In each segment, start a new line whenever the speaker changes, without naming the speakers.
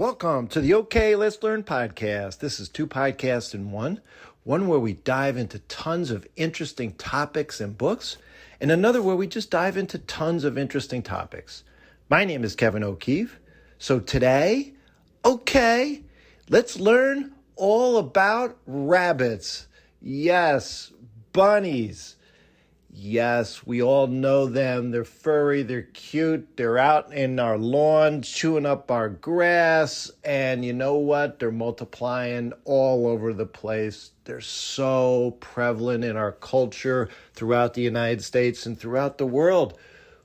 Welcome to the OK Let's Learn podcast. This is two podcasts in one. One where we dive into tons of interesting topics and books, and another where we just dive into tons of interesting topics. My name is Kevin O'Keefe. So today, let's learn all about rabbits. Yes, bunnies. Yes, we all know them. They're furry, they're cute, they're out in our lawn chewing up our grass, and you know what? They're multiplying all over the place. They're so prevalent in our culture throughout the United States and throughout the world.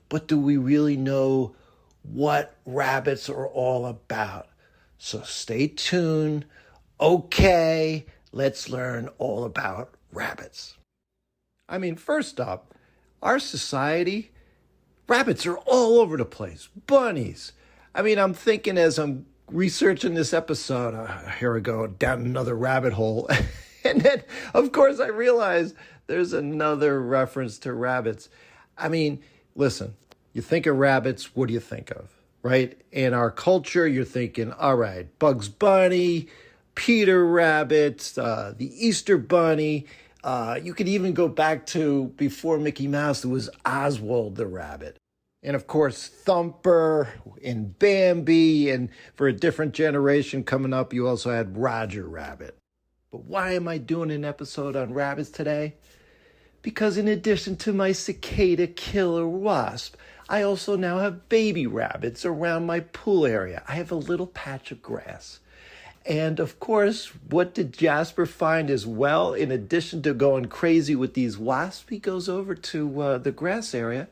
But do we really know what rabbits are all about? So stay tuned. Okay, let's learn all about rabbits. I mean, first up, our society, rabbits are all over the place. Bunnies. I mean, I'm thinking as I'm researching this episode, here we go, down another rabbit hole. And then, of course, I realize there's another reference to rabbits. I mean, listen, you think of rabbits, what do you think of, right? In our culture, you're thinking, all right, Bugs Bunny, Peter Rabbit, the Easter Bunny. You could even go back to before Mickey Mouse, there was Oswald the Rabbit. And of course, Thumper and Bambi. And for a different generation coming up, you also had Roger Rabbit. But why am I doing an episode on rabbits today? Because in addition to my cicada killer wasp, I also now have baby rabbits around my pool area. I have a little patch of grass. And of course, what did Jasper find as well? In addition to going crazy with these wasps, he goes over to the grass area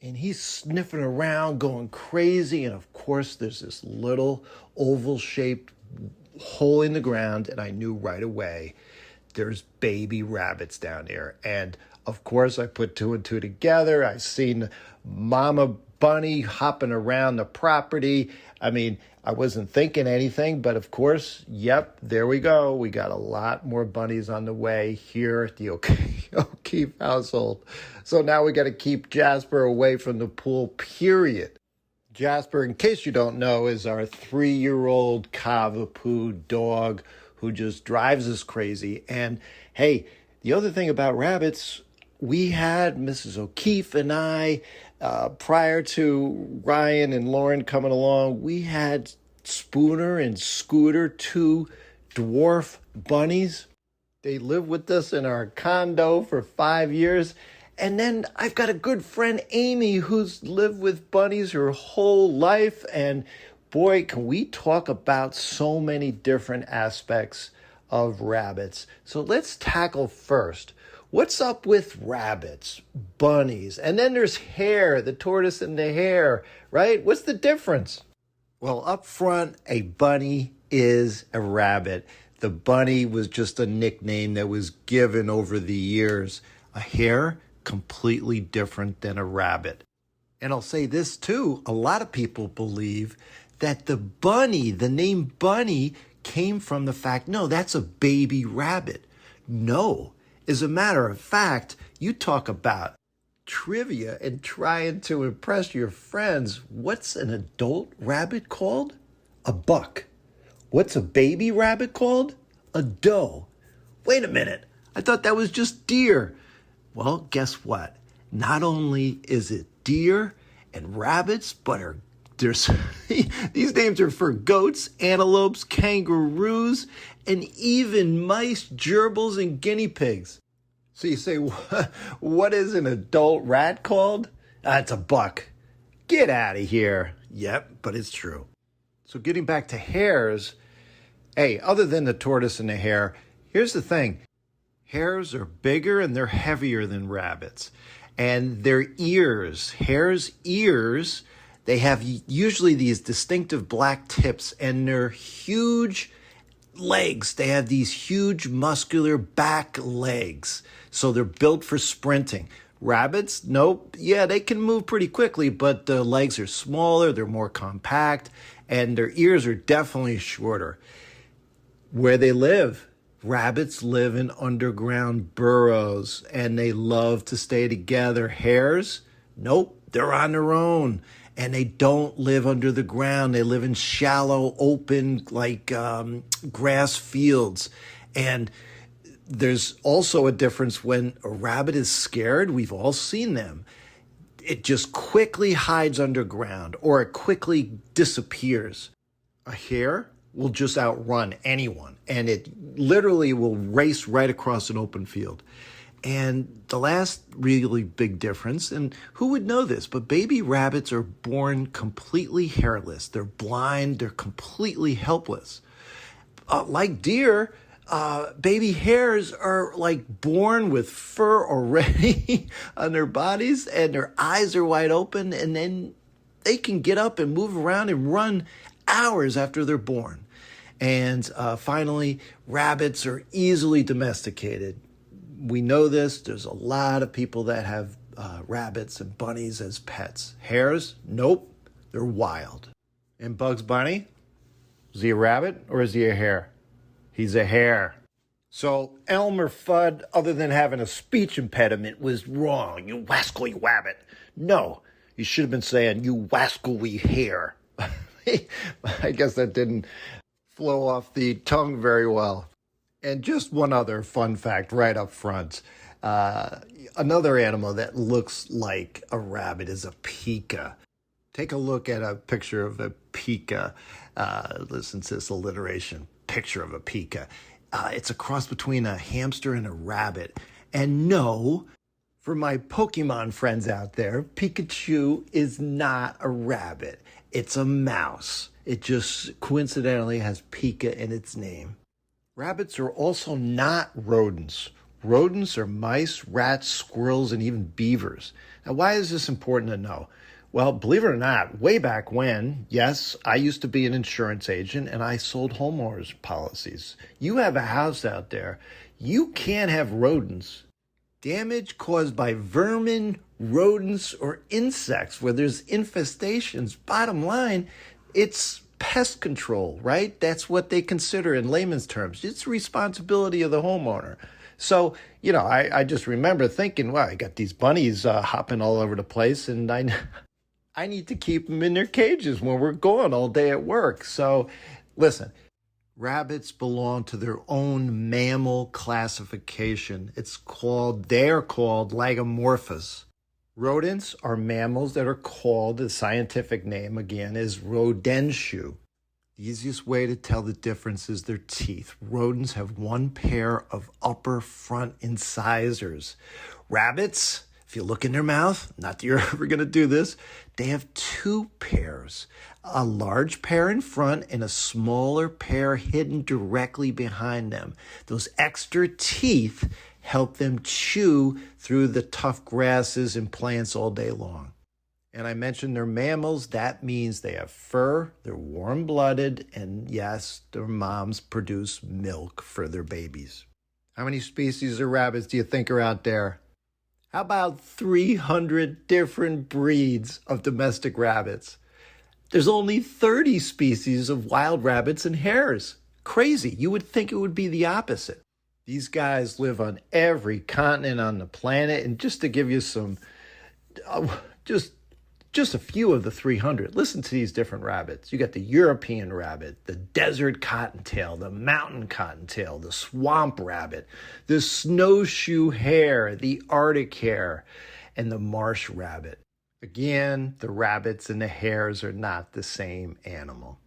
and he's sniffing around, going crazy. And of course, there's this little oval-shaped hole in the ground. And I knew right away there's baby rabbits down there. And of course, I put two and two together. I seen Mama Bunny hopping around the property. I mean, I wasn't thinking anything, but of course, yep, there we go. We got a lot more bunnies on the way here at the O'Keefe household. So now we got to keep Jasper away from the pool, period. Jasper, in case you don't know, is our 3-year-old Cavapoo dog who just drives us crazy. And hey, the other thing about rabbits, we had Mrs. O'Keefe and I, prior to Ryan and Lauren coming along, we had Spooner and Scooter, 2 dwarf bunnies. They lived with us in our condo for 5 years. And then I've got a good friend, Amy, who's lived with bunnies her whole life. And boy, can we talk about so many different aspects of rabbits. So let's tackle first, what's up with rabbits, bunnies? And then there's hare, the tortoise and the hare, right? What's the difference? Well, up front, a bunny is a rabbit. The bunny was just a nickname that was given over the years. A hare, completely different than a rabbit. And I'll say this too, a lot of people believe that the bunny, the name bunny, came from the fact, no, that's a baby rabbit. No. As a matter of fact, you talk about trivia and trying to impress your friends. What's an adult rabbit called? A buck. What's a baby rabbit called? A doe. Wait a minute. I thought that was just deer. Well, guess what? Not only is it deer and rabbits, but there's these names are for goats, antelopes, kangaroos, and even mice, gerbils, and guinea pigs. So you say, what is an adult rat called? It's a buck. Get out of here. Yep, but it's true. So getting back to hares, hey, other than the tortoise and the hare, here's the thing. Hares are bigger and they're heavier than rabbits. And their ears, hares' ears, they have usually these distinctive black tips and they're huge legs. They have these huge muscular back legs. So they're built for sprinting. Rabbits, nope. Yeah, they can move pretty quickly, but the legs are smaller, they're more compact, and their ears are definitely shorter. Where they live, rabbits live in underground burrows, and they love to stay together. Hares, nope, they're on their own. and they don't live under the ground. They live in shallow, open, grass fields. And there's also a difference when a rabbit is scared. We've all seen them. It just quickly hides underground, or it quickly disappears. A hare will just outrun anyone, and it literally will race right across an open field. And the last really big difference, and who would know this, but baby rabbits are born completely hairless. They're blind. They're completely helpless. Like deer, baby hares are like born with fur already on their bodies, and their eyes are wide open, and then they can get up and move around and run hours after they're born. And finally, rabbits are easily domesticated. We know this. There's a lot of people that have rabbits and bunnies as pets. Hares? Nope. They're wild. And Bugs Bunny? Is he a rabbit or is he a hare? He's a hare. So Elmer Fudd, other than having a speech impediment, was wrong. You wascally wabbit. No, you should have been saying, you wascally hare. I guess that didn't flow off the tongue very well. And just one other fun fact right up front. Another animal that looks like a rabbit is a pika. Take a look at a picture of a pika. Listen to this alliteration. Picture of a pika. It's a cross between a hamster and a rabbit. And no, for my Pokemon friends out there, Pikachu is not a rabbit. It's a mouse. It just coincidentally has Pika in its name. Rabbits are also not rodents. Rodents are mice, rats, squirrels, and even beavers. Now, why is this important to know? Well, believe it or not, way back when, yes, I used to be an insurance agent and I sold homeowners policies. You have a house out there. You can't have rodents. Damage caused by vermin, rodents, or insects where there's infestations. Bottom line, it's pest control, right? That's what they consider in layman's terms. It's the responsibility of the homeowner. So, I just remember thinking, wow, I got these bunnies hopping all over the place, and I need to keep them in their cages when we're gone all day at work. So, listen, rabbits belong to their own mammal classification. They're called lagomorphous. Rodents are mammals that are called, the scientific name again is rodentio. The easiest way to tell the difference is their teeth. Rodents have one pair of upper front incisors. Rabbits, if you look in their mouth, not that you're ever going to do this, they have two pairs. A large pair in front and a smaller pair hidden directly behind them. Those extra teeth help them chew through the tough grasses and plants all day long. And I mentioned they're mammals. That means they have fur, they're warm-blooded, and yes, their moms produce milk for their babies. How many species of rabbits do you think are out there? How about 300 different breeds of domestic rabbits? There's only 30 species of wild rabbits and hares. Crazy. You would think it would be the opposite. These guys live on every continent on the planet. And just to give you some, just a few of the 300, listen to these different rabbits. You got the European rabbit, the desert cottontail, the mountain cottontail, the swamp rabbit, the snowshoe hare, the Arctic hare, and the marsh rabbit. Again, the rabbits and the hares are not the same animal.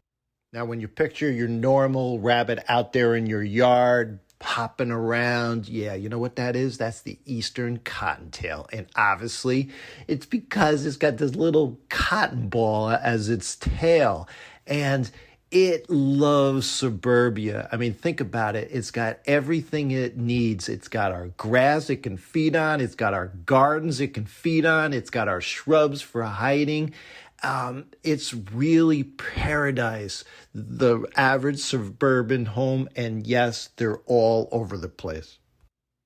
Now, when you picture your normal rabbit out there in your yard, hopping around, yeah, you know what that is? That's the eastern cottontail. And obviously, it's because it's got this little cotton ball as its tail. And it loves suburbia. I mean, think about it. It's got everything it needs. It's got our grass it can feed on. It's got our gardens it can feed on. It's got our shrubs for hiding. It's really paradise, the average suburban home. And yes, they're all over the place.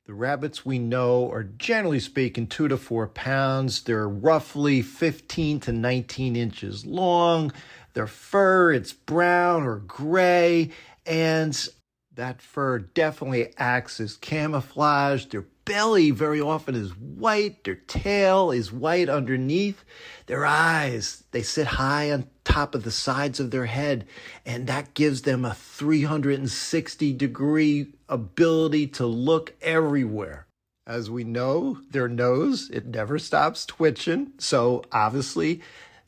The rabbits we know are, generally speaking, 2 to 4 pounds. They're roughly 15 to 19 inches long. Their fur, it's brown or gray, and that fur definitely acts as camouflage. They're belly very often is white. Their tail is white underneath. Their eyes, they sit high on top of the sides of their head, and that gives them a 360-degree ability to look everywhere. As we know, their nose, it never stops twitching. So obviously,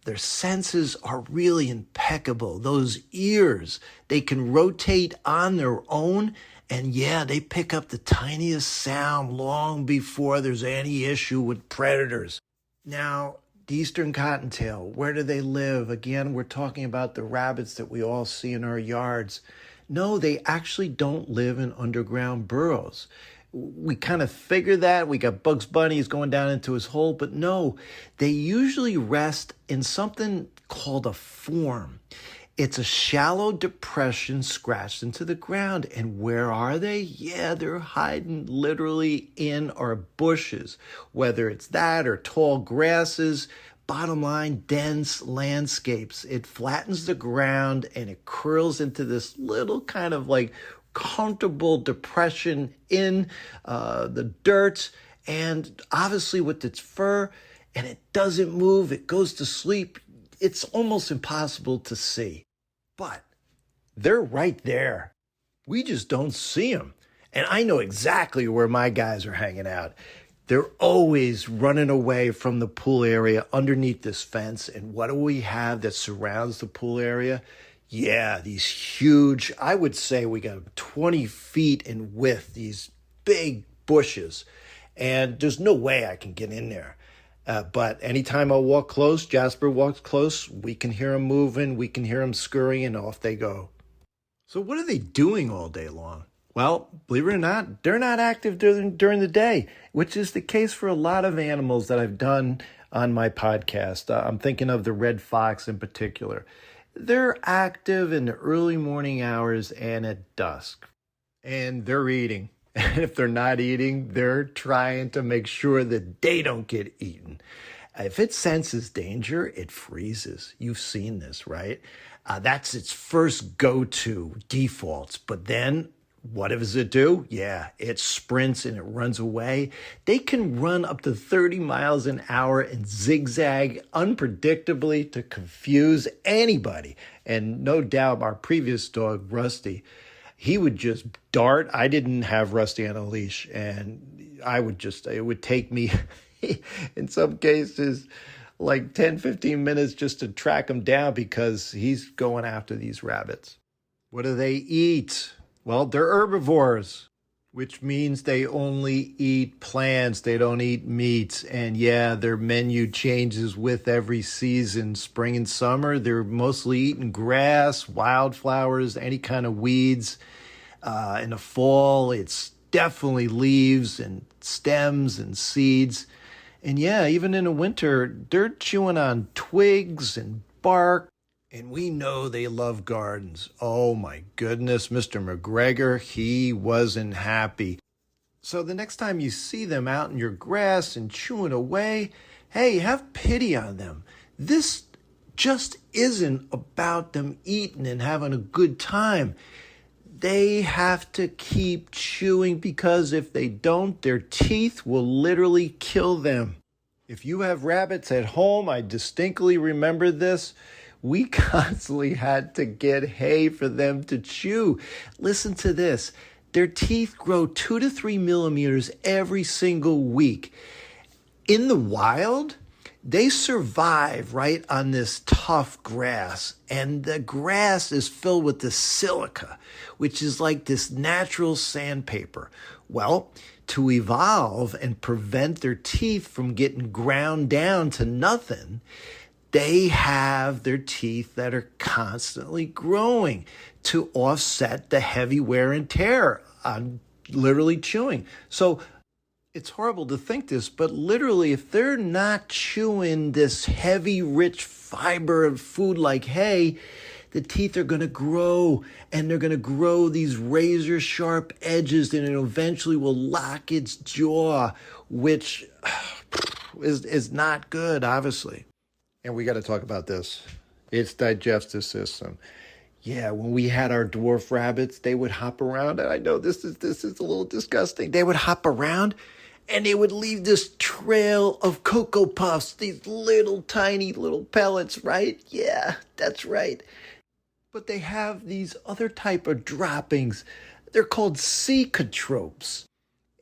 their senses are really impeccable. Those ears, they can rotate on their own. And yeah, they pick up the tiniest sound long before there's any issue with predators. Now, the eastern cottontail, where do they live? Again, we're talking about the rabbits that we all see in our yards. No, they actually don't live in underground burrows. We kind of figured that. We got Bugs Bunny, he's going down into his hole, but no, they usually rest in something called a form. It's a shallow depression scratched into the ground. And where are they? Yeah, they're hiding literally in our bushes, whether it's that or tall grasses. Bottom line, dense landscapes. It flattens the ground and it curls into this little kind of like comfortable depression in the dirt. And obviously with its fur, and it doesn't move, it goes to sleep. It's almost impossible to see. But they're right there. We just don't see them. And I know exactly where my guys are hanging out. They're always running away from the pool area underneath this fence. And what do we have that surrounds the pool area? Yeah, these huge, I would say we got 20 feet in width, these big bushes. And there's no way I can get in there. But anytime I walk close, Jasper walks close, we can hear him moving, we can hear him scurrying, and off they go. So what are they doing all day long? Well, believe it or not, they're not active during the day, which is the case for a lot of animals that I've done on my podcast. I'm thinking of the red fox in particular. They're active in the early morning hours and at dusk, and they're eating. And if they're not eating, they're trying to make sure that they don't get eaten. If it senses danger, it freezes. You've seen this, right? That's its first go-to defaults. But then what does it do? Yeah, it sprints and it runs away. They can run up to 30 miles an hour and zigzag unpredictably to confuse anybody. And no doubt our previous dog, Rusty, he would just dart. I didn't have Rusty on a leash, and it would take me, in some cases, like 10, 15 minutes just to track him down because he's going after these rabbits. What do they eat? Well, they're herbivores, which means they only eat plants. They don't eat meat. And yeah, their menu changes with every season. Spring and summer, they're mostly eating grass, wildflowers, any kind of weeds. In the fall, it's definitely leaves and stems and seeds. And yeah, even in the winter, they're chewing on twigs and bark. And we know they love gardens. Oh my goodness, Mr. McGregor, he wasn't happy. So the next time you see them out in your grass and chewing away, hey, have pity on them. This just isn't about them eating and having a good time. They have to keep chewing because if they don't, their teeth will literally kill them. If you have rabbits at home, I distinctly remember this. We constantly had to get hay for them to chew. Listen to this. Their teeth grow 2 to 3 millimeters every single week. In the wild, they survive right on this tough grass. And the grass is filled with the silica, which is like this natural sandpaper. Well, to evolve and prevent their teeth from getting ground down to nothing, they have their teeth that are constantly growing to offset the heavy wear and tear on literally chewing. So it's horrible to think this, but literally if they're not chewing this heavy, rich fiber of food like hay, the teeth are going to grow, and they're going to grow these razor sharp edges, and it eventually will lock its jaw, which is not good, obviously. And we got to talk about this. Its digestive system. Yeah, when we had our dwarf rabbits, they would hop around. And I know this is a little disgusting. They would hop around and they would leave this trail of Cocoa Puffs, these little tiny little pellets, right? Yeah, that's right. But they have these other type of droppings. They're called cecotropes.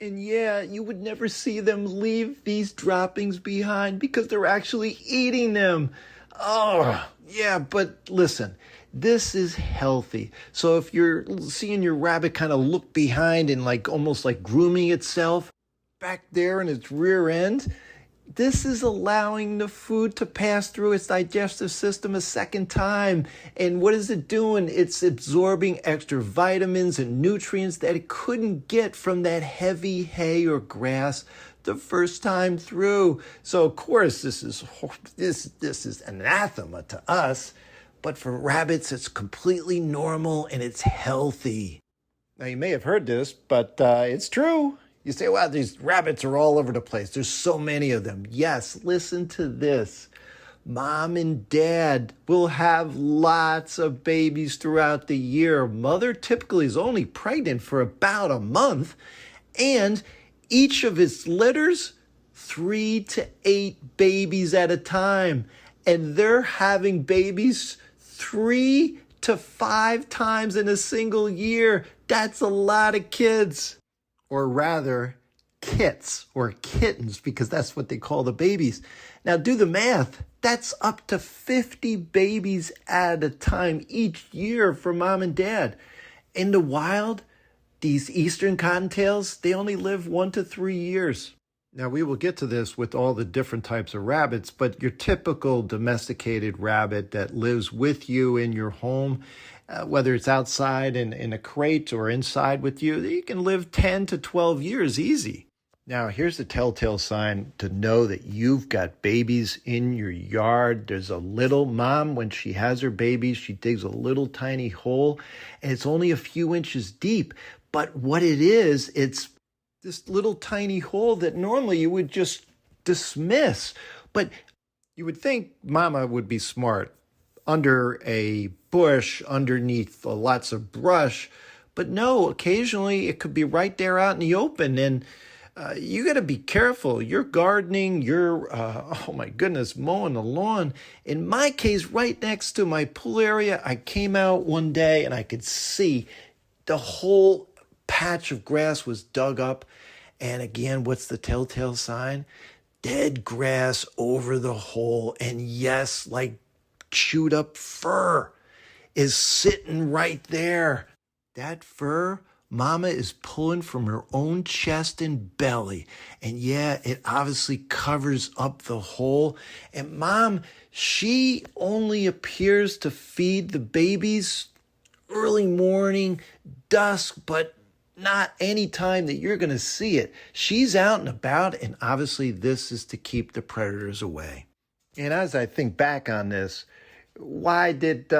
And yeah, you would never see them leave these droppings behind because they're actually eating them. Oh, yeah, but listen, this is healthy. So if you're seeing your rabbit kind of look behind and like almost like grooming itself back there in its rear end, this is allowing the food to pass through its digestive system a second time. And what is it doing? It's absorbing extra vitamins and nutrients that it couldn't get from that heavy hay or grass the first time through. So of course this is anathema to us, but for rabbits it's completely normal and it's healthy. Now you may have heard this, but it's true. You say, wow, these rabbits are all over the place. There's so many of them. Yes, listen to this. Mom and dad will have lots of babies throughout the year. Mother typically is only pregnant for about a month. And each of its litters, 3 to 8 babies at a time. And they're having babies 3 to 5 times in a single year. That's a lot of kids. Or rather, kits or kittens, because that's what they call the babies. Now do the math. That's up to 50 babies at a time each year for mom and dad. In the wild, these eastern cottontails, they only live 1 to 3 years. Now we will get to this with all the different types of rabbits, but your typical domesticated rabbit that lives with you in your home, whether it's outside in a crate or inside with you, you can live 10 to 12 years easy. Now, here's the telltale sign to know that you've got babies in your yard. There's a little mom, when she has her babies, she digs a little tiny hole, and it's only a few inches deep. But what it is, it's this little tiny hole that normally you would just dismiss. But you would think mama would be smart. Under a bush, underneath lots of brush. But no, occasionally it could be right there out in the open. And you got to be careful. You're gardening, you're, oh my goodness, mowing the lawn. In my case, right next to my pool area, I came out one day and I could see the whole patch of grass was dug up. And again, what's the telltale sign? Dead grass over the hole. And yes, like chewed up fur is sitting right there. That fur, mama is pulling from her own chest and belly. And yeah, it obviously covers up the hole. And mom, she only appears to feed the babies early morning, dusk, but not any time that you're going to see it. She's out and about, and obviously this is to keep the predators away. And as I think back on this, why did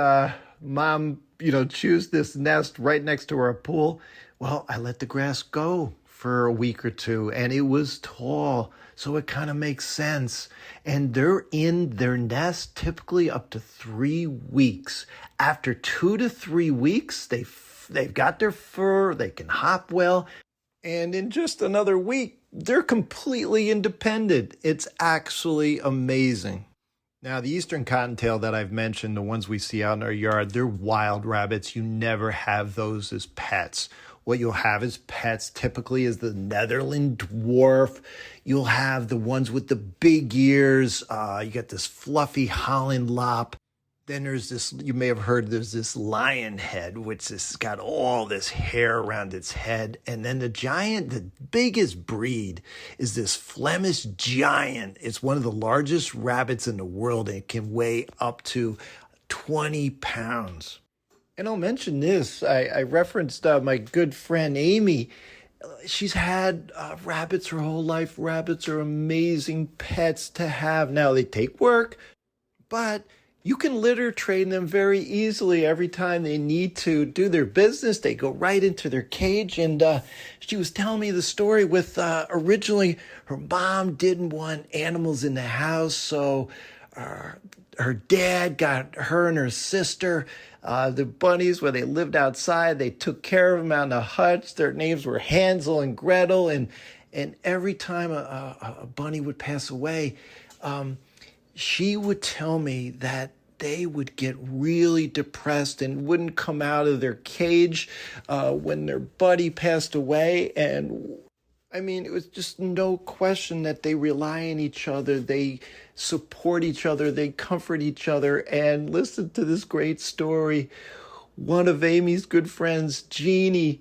mom, choose this nest right next to our pool? Well, I let the grass go for a week or two, and it was tall, so it kind of makes sense. And they're in their nest typically up to 3 weeks. After 2 to 3 weeks, they've got their fur, they can hop well, and in just another week, they're completely independent. It's actually amazing. Now, the eastern cottontail that I've mentioned, the ones we see out in our yard, they're wild rabbits. You never have those as pets. What you'll have as pets typically is the Netherland dwarf. You'll have the ones with the big ears. You got this fluffy Holland lop. Then there's this, you may have heard, there's this lion head, which has got all this hair around its head. And then the biggest breed is this Flemish giant. It's one of the largest rabbits in the world, and it can weigh up to 20 pounds. And I'll mention this. I referenced my good friend Amy. She's had rabbits her whole life. Rabbits are amazing pets to have. Now, they take work, but you can litter train them very easily. Every time they need to do their business, they go right into their cage. And she was telling me the story with originally her mom didn't want animals in the house. So her dad got her and her sister the bunnies where they lived outside. They took care of them out in the hutch. Their names were Hansel and Gretel. And And every time a bunny would pass away, she would tell me that they would get really depressed and wouldn't come out of their cage when their buddy passed away. And I mean, it was just no question that they rely on each other. They support each other. They comfort each other. And listen to this great story. One of Amy's good friends, Jeannie,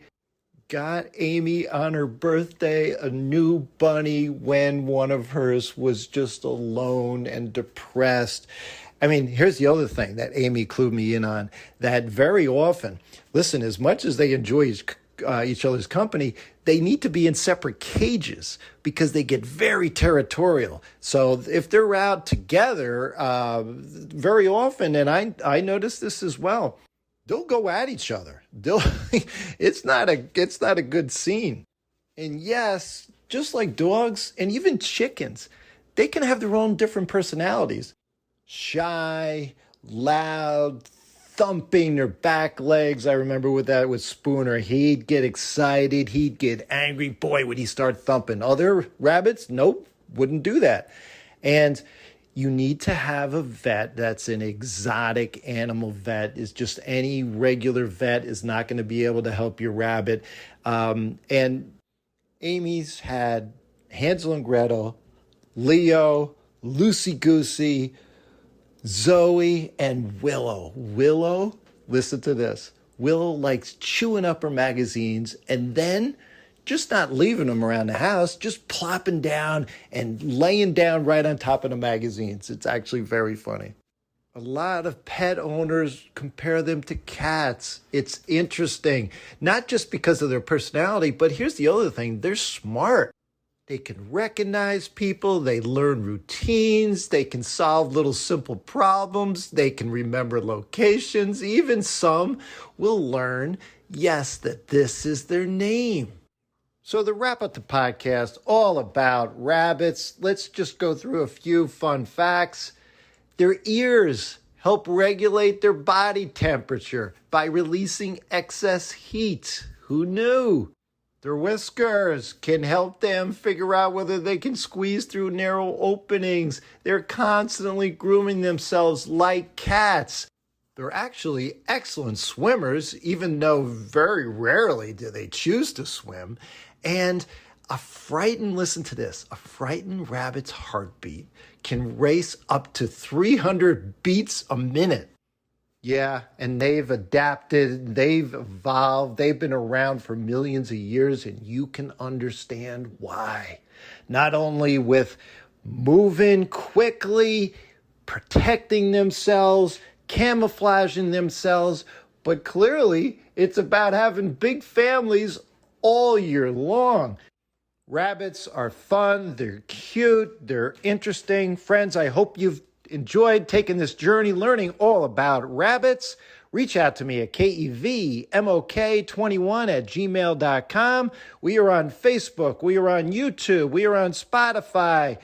got Amy on her birthday a new bunny when one of hers was just alone and depressed. I mean, here's the other thing that Amy clued me in on, that very often, listen, as much as they enjoy each other's company, they need to be in separate cages because they get very territorial. So if they're out together, very often, and I noticed this as well, they'll go at each other. It's not a good scene. And yes, just like dogs and even chickens, they can have their own different personalities. Shy, loud, thumping their back legs. I remember with Spooner. He'd get excited. He'd get angry. Boy, would he start thumping. Other rabbits, nope, wouldn't do that. And you need to have a vet that's an exotic animal vet. Is just any regular vet is not going to be able to help your rabbit. And Amy's had Hansel and Gretel, Leo, Loosey Goosey, Zoe, and Willow. Willow, listen to this. Willow likes chewing up her magazines and then just not leaving them around the house, just plopping down and laying down right on top of the magazines. It's actually very funny. A lot of pet owners compare them to cats. It's interesting, not just because of their personality, but here's the other thing. They're smart. They can recognize people. They learn routines. They can solve little simple problems. They can remember locations. Even some will learn, yes, that this is their name. So to wrap up the podcast, all about rabbits, let's just go through a few fun facts. Their ears help regulate their body temperature by releasing excess heat. Who knew? Their whiskers can help them figure out whether they can squeeze through narrow openings. They're constantly grooming themselves like cats. They're actually excellent swimmers, even though very rarely do they choose to swim. And listen to this, a frightened rabbit's heartbeat can race up to 300 beats a minute. Yeah, and they've adapted, they've evolved, they've been around for millions of years, and you can understand why. Not only with moving quickly, protecting themselves, camouflaging themselves, but clearly it's about having big families all year long. Rabbits are fun, they're cute, they're interesting. Friends, I hope you've enjoyed taking this journey, learning all about rabbits. Reach out to me at kevmok21@gmail.com. We are on Facebook. We are on YouTube. We are on Spotify.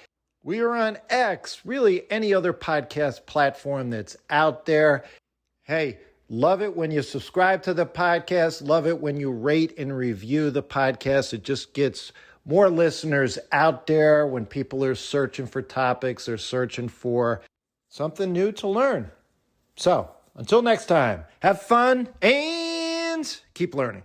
We are on X, really any other podcast platform that's out there. Hey, love it when you subscribe to the podcast. Love it when you rate and review the podcast. It just gets more listeners out there when people are searching for topics or searching for something new to learn. So, until next time, have fun and keep learning.